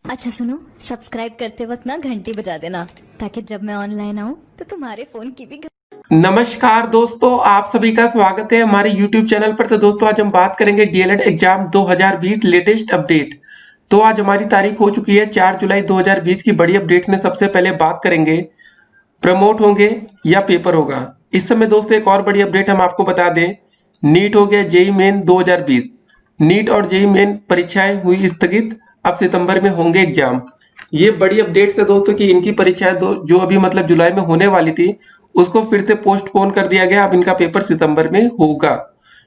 अच्छा सुनो, सब्सक्राइब करते वक्त ना घंटी बजा देना ताकि जब मैं ऑनलाइन आऊँ तो तुम्हारे फोन की भी नमस्कार दोस्तों, आप सभी का स्वागत है हमारे YouTube चैनल पर। तो दोस्तों आज हम बात करेंगे डीएलएड एग्जाम 2020 लेटेस्ट अपडेट। तो आज हमारी तारीख हो चुकी है 4 जुलाई 2020 की। बड़ी अपडेट में सबसे पहले बात करेंगे प्रमोट होंगे या पेपर होगा। इस समय दोस्तों एक और बड़ी अपडेट हम आपको बता दें, नीट हो गया जेई मेन 2020। नीट और जेई मेन परीक्षाएं हुई स्थगित, अब सितंबर में होंगे एग्जाम। ये बड़ी अपडेट है दोस्तों कि इनकी परीक्षाएं जो अभी मतलब जुलाई में होने वाली थी उसको फिर से पोस्टपोन कर दिया गया। अब इनका पेपर सितंबर में होगा।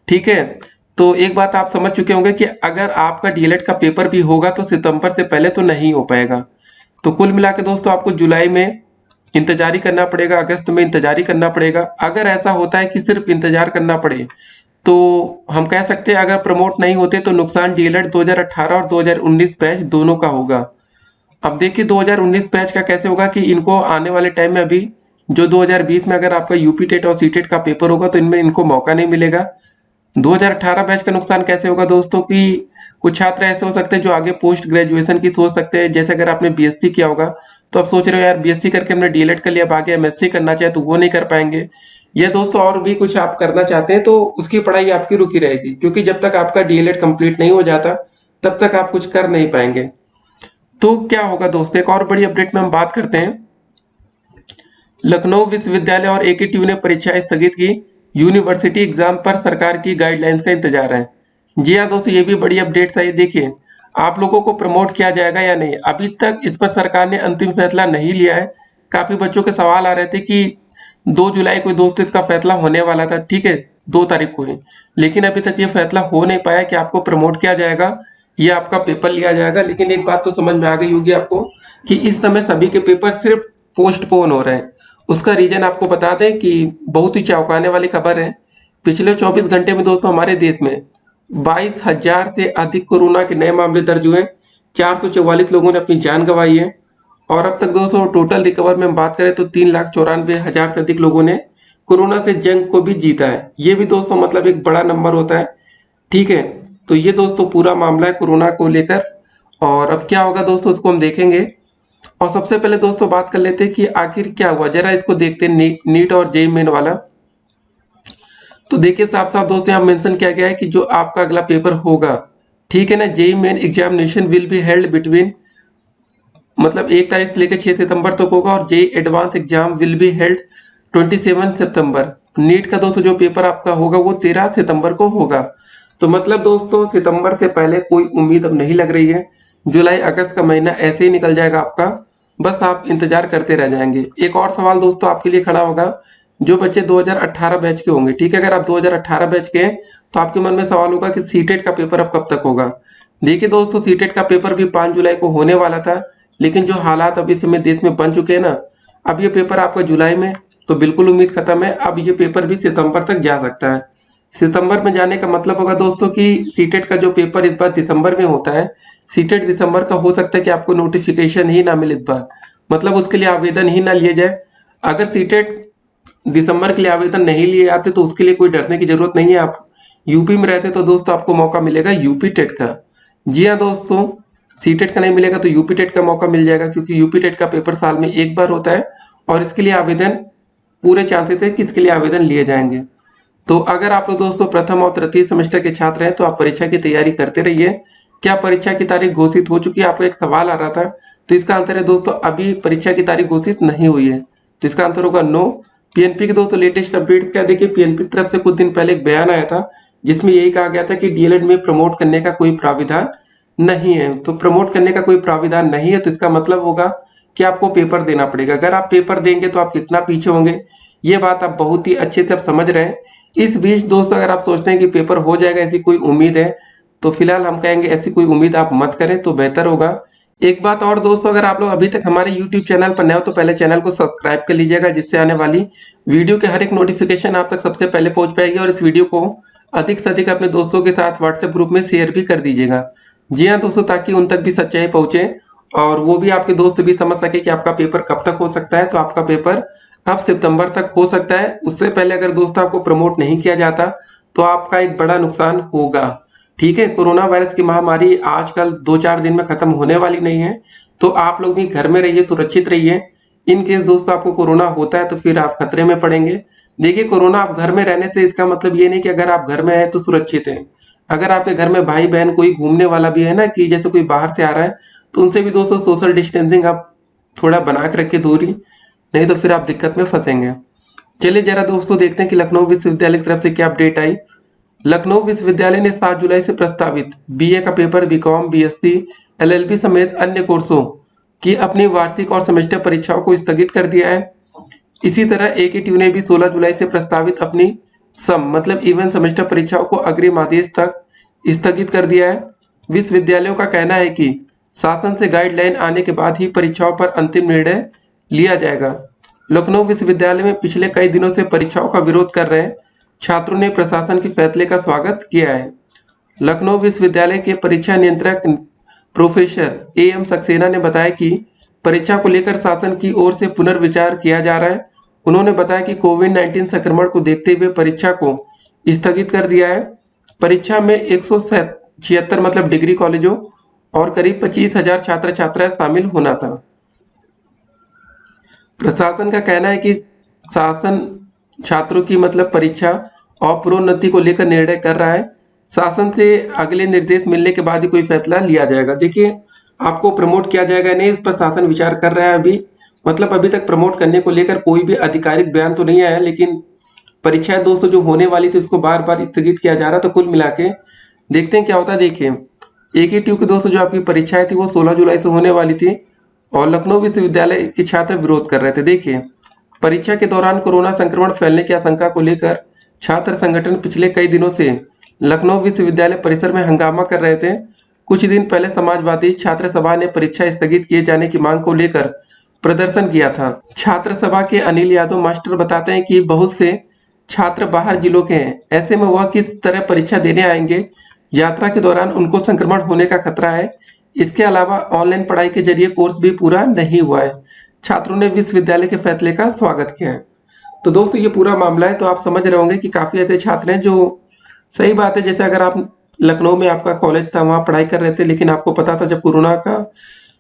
ठीक है, तो एक बात आप समझ चुके होंगे कि अगर आपका डीएलएड का पेपर भी होगा तो सितंबर से पहले तो नहीं हो पाएगा। तो कुल मिला के दोस्तों आपको जुलाई में इंतजार ही करना पड़ेगा, अगस्त में इंतजार ही करना पड़ेगा। अगर ऐसा होता है कि सिर्फ इंतजार करना पड़े तो हम कह सकते हैं अगर प्रमोट नहीं होते तो नुकसान डीएलएड 2018 और 2019 बैच दोनों का होगा। अब देखिए 2019 बैच का कैसे होगा कि इनको आने वाले टाइम में अभी जो 2020 में अगर आपका यूपी टेट और सीटेट का पेपर होगा तो इनमें इनको मौका नहीं मिलेगा। 2018 बैच का नुकसान कैसे होगा दोस्तों कि कुछ छात्र ऐसे हो सकते हैं जो आगे पोस्ट ग्रेजुएशन की सोच सकते हैं। जैसे अगर आपने बीएससी किया होगा तो आप सोच रहे हो यार बीएससी करके हमने डीएलएड कर लिया, अब आगे एमएससी करना चाहे तो वो नहीं कर पाएंगे। या दोस्तों और भी कुछ आप करना चाहते हैं तो उसकी पढ़ाई आपकी रुकी रहेगी, क्योंकि जब तक आपका डीएलएड कंप्लीट नहीं हो जाता तब तक आप कुछ कर नहीं पाएंगे। तो क्या होगा दोस्तों, एक और बड़ी अपडेट में हम बात करते हैं। लखनऊ विश्वविद्यालय और एकेटीयू ने परीक्षाएं स्थगित की, यूनिवर्सिटी एग्जाम पर सरकार की गाइडलाइंस का इंतजार है। जी हाँ दोस्तों, ये भी बड़ी अपडेट है। देखिए आप लोगों को प्रमोट किया जाएगा या नहीं, अभी तक इस पर सरकार ने अंतिम फैसला नहीं लिया है। काफी बच्चों के सवाल आ रहे थे कि 2 जुलाई को दोस्तों इसका फैसला होने वाला था, ठीक है 2 तारीख को ही, लेकिन अभी तक ये फैसला हो नहीं पाया कि आपको प्रमोट किया जाएगा या आपका पेपर लिया जाएगा। लेकिन एक बात तो समझ में आ गई होगी आपको कि इस समय सभी के पेपर सिर्फ पोस्टपोन हो रहे हैं। उसका रीजन आपको बता दें कि बहुत ही चौंकाने वाली खबर है। पिछले 24 घंटे में दोस्तों हमारे देश में 22,000 से अधिक कोरोना के नए मामले दर्ज हुए। 444 लोगों ने अपनी जान गंवाई है। और अब तक दोस्तों टोटल रिकवर में हम बात करें तो 3,94,000 से अधिक लोगों ने कोरोना से जंग को भी जीता है। ये भी दोस्तों मतलब एक बड़ा नंबर होता है। ठीक है, तो ये दोस्तों पूरा मामला है कोरोना को लेकर। और अब क्या होगा दोस्तों उसको हम देखेंगे। और सबसे पहले दोस्तों बात कर लेते हैं कि आखिर क्या हुआ, जरा इसको देखते हैं नीट और जेईई मेन वाला। तो देखिए साफ साफ दोस्तों यहाँ मेंशन किया गया है कि जो आपका अगला पेपर होगा, ठीक है ना, JEE main examination will be held between मतलब 1 तारीख से लेकर 6 सितंबर तक होगा। और JEE advance exam will be held 27 September. NEET का दोस्तों जो पेपर आपका होगा वो 13 सितंबर को होगा। तो मतलब दोस्तों सितंबर से पहले कोई उम्मीद अब नहीं लग रही है। जुलाई अगस्त का महीना ऐसे ही निकल जाएगा आपका, बस आप इंतजार करते रह जाएंगे। एक और सवाल दोस्तों आपके लिए खड़ा होगा, जो बच्चे 2018 बैच के होंगे, ठीक है, अगर आप 2018 बैच के हैं तो आपके मन में सवाल होगा कि सीटेट का पेपर अब कब तक होगा। देखिए दोस्तों सीटेट का पेपर भी 5 जुलाई को होने वाला था, लेकिन जो हालात अभी समय देश में बन चुके हैं ना, अब ये पेपर आपका जुलाई में तो बिल्कुल उम्मीद खत्म है। अब ये पेपर भी सितंबर तक जा सकता है। सितंबर में जाने का मतलब होगा दोस्तों कि सीटेट का जो पेपर इस बार दिसंबर में होता है, सीटेट दिसंबर का हो सकता है कि आपको नोटिफिकेशन ही ना मिले इस बार, मतलब उसके लिए आवेदन ही ना लिए जाए। अगर सीटेट दिसंबर के लिए आवेदन नहीं लिए आते तो उसके लिए कोई डरने की जरूरत नहीं है। आप यूपी में रहते तो दोस्तों आपको मौका मिलेगा यूपी टेट का। जी हाँ दोस्तों, सीटेट का नहीं मिलेगा तो यूपी टेट का मौका मिल जाएगा, क्योंकि यूपी टेट का पेपर साल में एक बार होता है और इसके लिए आवेदन पूरे चांसेस है कि इसके लिए आवेदन लिए जाएंगे। तो अगर आप लोग दोस्तों प्रथम और तृतीय सेमेस्टर के छात्र हैं तो आप परीक्षा की तैयारी करते रहिए। क्या परीक्षा की तारीख घोषित हो चुकी है, आपको एक सवाल आ रहा था, तो इसका आंसर है दोस्तों अभी परीक्षा की तारीख घोषित नहीं हुई है, तो इसका आंसर होगा नो। पीएनपी के दोस्तों लेटेस्ट अपडेट क्या, देखिए पीएनपी की तरफ से कुछ दिन पहले एक बयान आया था जिसमें यही कहा गया था कि डीएलएड में प्रमोट करने का कोई प्राविधान नहीं है। तो प्रमोट करने का कोई प्राविधान नहीं है तो इसका मतलब होगा कि आपको पेपर देना पड़ेगा। अगर आप पेपर देंगे तो आप कितना पीछे होंगे, ये बात आप बहुत ही अच्छे से आप समझ रहे हैं। इस बीच दोस्तों अगर आप सोचते हैं कि पेपर हो जाएगा ऐसी कोई उम्मीद है तो फिलहाल हम कहेंगे ऐसी कोई उम्मीद आप मत करें तो बेहतर होगा। एक बात और दोस्तों, अगर आप लोग अभी तक हमारे YouTube चैनल पर नए हो तो पहले चैनल को सब्सक्राइब कर लीजिएगा, जिससे आने वाली वीडियो के हर एक नोटिफिकेशन आप तक सबसे पहले पहुंच पाएगी। और इस वीडियो को अधिक से अधिक अपने दोस्तों के साथ व्हाट्सएप ग्रुप में शेयर भी कर दीजिएगा। जी हाँ दोस्तों, ताकि उन तक भी सच्चाई पहुंचे और वो भी आपके दोस्त भी समझ सके कि आपका पेपर कब तक हो सकता है। तो आपका पेपर अब सितंबर तक हो सकता है, उससे पहले अगर दोस्तों आपको प्रमोट नहीं किया जाता तो आपका एक बड़ा नुकसान होगा। ठीक है, कोरोना वायरस की महामारी आजकल 2-4 दिन में खत्म होने वाली नहीं है, तो आप लोग भी घर में रहिए, सुरक्षित रहिए। इन केस दोस्तों आपको कोरोना होता है तो फिर आप खतरे में पड़ेंगे। देखिए, कोरोना आप घर में रहने से इसका मतलब ये नहीं कि अगर आप घर में हैं तो सुरक्षित हैं। अगर आपके घर में भाई बहन कोई घूमने वाला भी है ना, कि जैसे कोई बाहर से आ रहा है, तो उनसे भी दोस्तों सोशल डिस्टेंसिंग आप थोड़ा बना के रखिए दूरी, नहीं तो फिर आप दिक्कत में फंसेंगे। चलिए जरा दोस्तों देखते हैं कि लखनऊ विश्वविद्यालय की तरफ से क्या अपडेट आई। लखनऊ विश्वविद्यालय ने 7 जुलाई से प्रस्तावित बीए का पेपर, बीकॉम, बीएससी, एलएलबी समेत अन्य कोर्सों की अपनी वार्षिक और सेमेस्टर परीक्षाओं को स्थगित कर दिया है। इसी तरह एकेटीयू ने भी 16 जुलाई से प्रस्तावित अपनी सम मतलब इवन सेमेस्टर परीक्षाओं को अग्रिम आदेश तक स्थगित कर दिया है। विश्वविद्यालयों का कहना है कि शासन से गाइडलाइन आने के बाद ही परीक्षाओं पर अंतिम निर्णय लिया जाएगा। लखनऊ विश्वविद्यालय में पिछले कई दिनों से परीक्षाओं का विरोध कर रहे छात्रों ने प्रशासन के फैसले का स्वागत किया है। लखनऊ विश्वविद्यालय के परीक्षा नियंत्रक प्रोफेसर एएम सक्सेना ने बताया कि परीक्षा को लेकर शासन की ओर से पुनर्विचार किया जा रहा है। उन्होंने बताया कि कोविड-19 संक्रमण को देखते हुए परीक्षा को स्थगित कर दिया है। परीक्षा में 176 मतलब डिग्री कॉलेजों और करीब 25,000 छात्र छात्राएं शामिल होना था। प्रशासन का कहना है कि शासन छात्रों की मतलब परीक्षा और प्रोन्नति को लेकर निर्णय कर रहा है। शासन से अगले निर्देश मिलने के बाद ही कोई फैसला लिया जाएगा। देखिए, आपको प्रमोट किया जाएगा नहीं, इस पर शासन विचार कर रहा है अभी। मतलब अभी तक प्रमोट करने को लेकर कोई भी आधिकारिक बयान तो नहीं आया, लेकिन परीक्षाएं दोस्तों जो होने वाली थी उसको बार बार स्थगित किया जा रहा। तो कुल मिला के देखते हैं क्या होता है। देखिए, एकेटीयू की दोस्तों जो आपकी परीक्षाएं थी वो 16 जुलाई से होने वाली थी और लखनऊ विश्वविद्यालय के छात्र विरोध कर रहे थे। देखिए, परीक्षा के दौरान कोरोना संक्रमण फैलने की आशंका को लेकर छात्र संगठन पिछले कई दिनों से लखनऊ विश्वविद्यालय परिसर में हंगामा कर रहे थे। कुछ दिन पहले समाजवादी छात्र सभा ने परीक्षा स्थगित किए जाने की मांग को लेकर प्रदर्शन किया था। छात्र सभा के अनिल यादव मास्टर बताते हैं कि बहुत से छात्र बाहर जिलों के हैं, ऐसे में वह किस तरह परीक्षा देने आएंगे। यात्रा के दौरान उनको संक्रमण होने का खतरा है। इसके अलावा ऑनलाइन पढ़ाई के जरिए कोर्स भी पूरा नहीं हुआ है। छात्रों ने विश्वविद्यालय के फैसले का स्वागत किया है। तो दोस्तों ये पूरा मामला है। तो आप समझ रहे होंगे कि काफ़ी ऐसे छात्र हैं जो, सही बात है, जैसे अगर आप लखनऊ में आपका कॉलेज था, वहाँ पढ़ाई कर रहे थे, लेकिन आपको पता था जब कोरोना का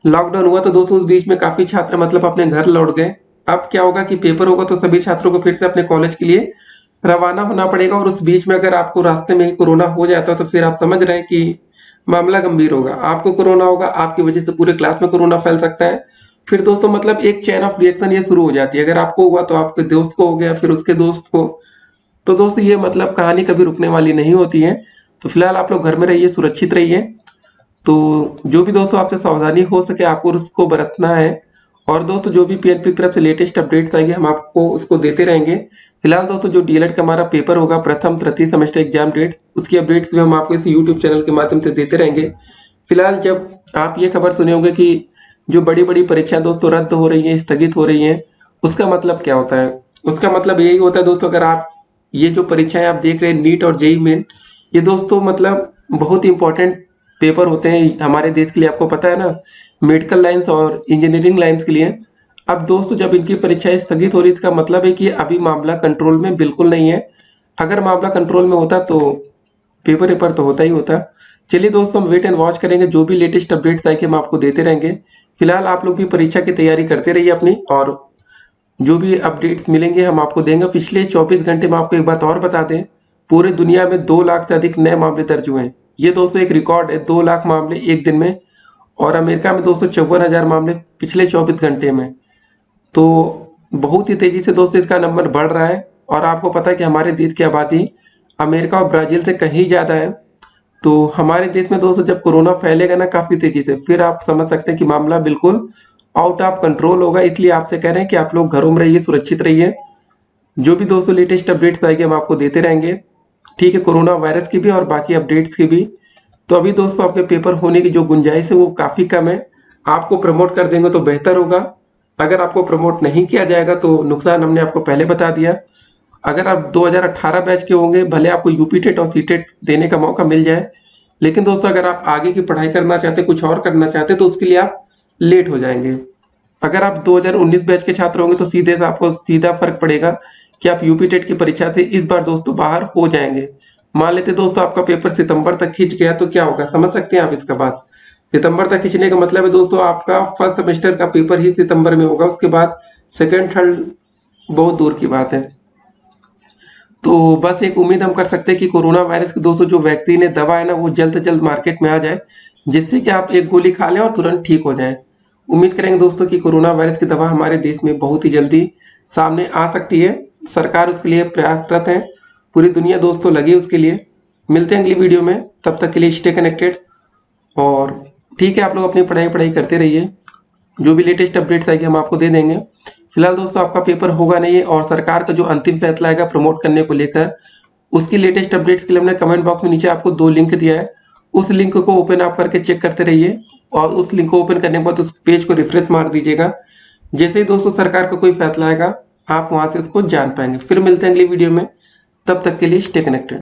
लॉकडाउन हुआ तो दोस्तों उस बीच में काफ़ी छात्र मतलब अपने घर लौट गए। अब क्या होगा कि पेपर होगा तो सभी छात्रों को फिर से अपने कॉलेज के लिए रवाना होना पड़ेगा, और उस बीच में अगर आपको रास्ते में ही कोरोना हो जाता है तो फिर आप समझ रहे हैं कि मामला गंभीर होगा। आपको कोरोना होगा, आपकी वजह से पूरे क्लास में कोरोना फैल सकता है। फिर दोस्तों मतलब एक चेन ऑफ रिएक्शन ये शुरू हो जाती है। अगर आपको हुआ तो आपके दोस्त को हो गया, फिर उसके दोस्त को। तो दोस्तों ये मतलब कहानी कभी रुकने वाली नहीं होती है। तो फिलहाल आप लोग घर में रहिए, सुरक्षित रहिए। तो जो भी दोस्तों आपसे सावधानी हो सके आपको उसको बरतना है। और दोस्तों जो भी पीएनपी की तरफ से लेटेस्ट अपडेट्स आएंगे हम आपको उसको देते रहेंगे। फिलहाल दोस्तों जो डीएलएड का हमारा पेपर होगा, प्रथम तृतीय सेमेस्टर एग्जाम डेट, उसकी अपडेट्स भी हम आपको इस यूट्यूब चैनल के माध्यम से देते रहेंगे। फिलहाल जब आप ये खबर सुने होंगे कि जो बड़ी बड़ी परीक्षाएं दोस्तों रद्द हो रही हैं, स्थगित हो रही हैं, उसका मतलब क्या होता है? उसका मतलब यही होता है दोस्तों, अगर आप ये जो परीक्षाएं आप देख रहे हैं नीट और जेईई मेन, ये दोस्तों मतलब बहुत ही इंपॉर्टेंट पेपर होते हैं हमारे देश के लिए। आपको पता है ना, मेडिकल लाइन्स और इंजीनियरिंग लाइन्स के लिए। अब दोस्तों जब इनकी परीक्षाएं स्थगित हो रही, इसका मतलब है कि अभी मामला कंट्रोल में बिल्कुल नहीं है। अगर मामला कंट्रोल में होता तो पेपर तो होता ही होता। चलिए दोस्तों हम वेट एंड वॉच करेंगे, जो भी लेटेस्ट अपडेट्स आएंगे हम आपको देते रहेंगे। फिलहाल आप लोग भी परीक्षा की तैयारी करते रहिए अपनी, और जो भी अपडेट्स मिलेंगे हम आपको देंगे। पिछले 24 घंटे में आपको एक बात और बता दें, पूरे दुनिया में 2 लाख से अधिक नए मामले दर्ज हुए हैं। ये दोस्तों एक रिकॉर्ड है, 2 लाख मामले एक दिन में। और अमेरिका में 254,000 मामले पिछले 24 घंटे में। तो बहुत ही तेजी से दोस्तों इसका नंबर बढ़ रहा है। और आपको पता है कि हमारे देश की आबादी अमेरिका और ब्राज़ील से कहीं ज़्यादा है। तो हमारे देश में दोस्तों जब कोरोना फैलेगा ना काफ़ी तेजी से, फिर आप समझ सकते हैं कि मामला बिल्कुल आउट ऑफ कंट्रोल होगा। इसलिए आपसे कह रहे हैं कि आप लोग घरों में रहिए, सुरक्षित रहिए। जो भी दोस्तों लेटेस्ट अपडेट्स आएंगे हम आपको देते रहेंगे, ठीक है, कोरोना वायरस की भी और बाकी अपडेट्स की भी। तो अभी दोस्तों आपके पेपर होने की जो गुंजाइश है वो काफ़ी कम है। आपको प्रमोट कर देंगे तो बेहतर होगा। अगर आपको प्रमोट नहीं किया जाएगा तो नुकसान हमने आपको पहले बता दिया। अगर आप 2018 बैच के होंगे, भले आपको यूपी टेट और सी टेट देने का मौका मिल जाए, लेकिन दोस्तों अगर आप आगे की पढ़ाई करना चाहते, कुछ और करना चाहते, तो उसके लिए आप लेट हो जाएंगे। अगर आप 2019 बैच के छात्र होंगे तो सीधे आपको सीधा फर्क पड़ेगा कि आप यूपी टेट की परीक्षा से इस बार दोस्तों बाहर हो जाएंगे। मान लेते दोस्तों आपका पेपर सितंबर तक खींच गया तो क्या होगा, समझ सकते हैं आप इसका बात। सितंबर तक खींचने का मतलब है दोस्तों आपका फर्स्ट सेमेस्टर का पेपर ही सितंबर में होगा, उसके बाद सेकेंड थर्ड बहुत दूर की बात है। तो बस एक उम्मीद हम कर सकते हैं कि कोरोना वायरस की दोस्तों जो वैक्सीन है, दवा है ना, वो जल्द से जल्द मार्केट में आ जाए, जिससे कि आप एक गोली खा लें और तुरंत ठीक हो जाए। उम्मीद करेंगे दोस्तों कि कोरोना वायरस की दवा हमारे देश में बहुत ही जल्दी सामने आ सकती है। सरकार उसके लिए प्रयासरत है, पूरी दुनिया दोस्तों लगी उसके लिए। मिलते हैं अगली वीडियो में, तब तक के लिए स्टे कनेक्टेड। और ठीक है, आप लोग अपनी पढ़ाई करते रहिए, जो भी लेटेस्ट अपडेट्स आएगी हम आपको दे देंगे। फिलहाल दोस्तों आपका पेपर होगा नहीं है, और सरकार का जो अंतिम फैसला आएगा प्रमोट करने को लेकर, उसकी लेटेस्ट अपडेट्स के लिए हमने कमेंट बॉक्स में नीचे आपको 2 लिंक दिया है। उस लिंक को ओपन आप करके चेक करते रहिए, और उस लिंक को ओपन करने के बाद उस पेज को रिफ्रेश मार दीजिएगा। जैसे ही दोस्तों सरकार का कोई फैसला आएगा, आप वहां से उसको जान पाएंगे। फिर मिलते हैं अगली वीडियो में, तब तक के लिए स्टे कनेक्टेड।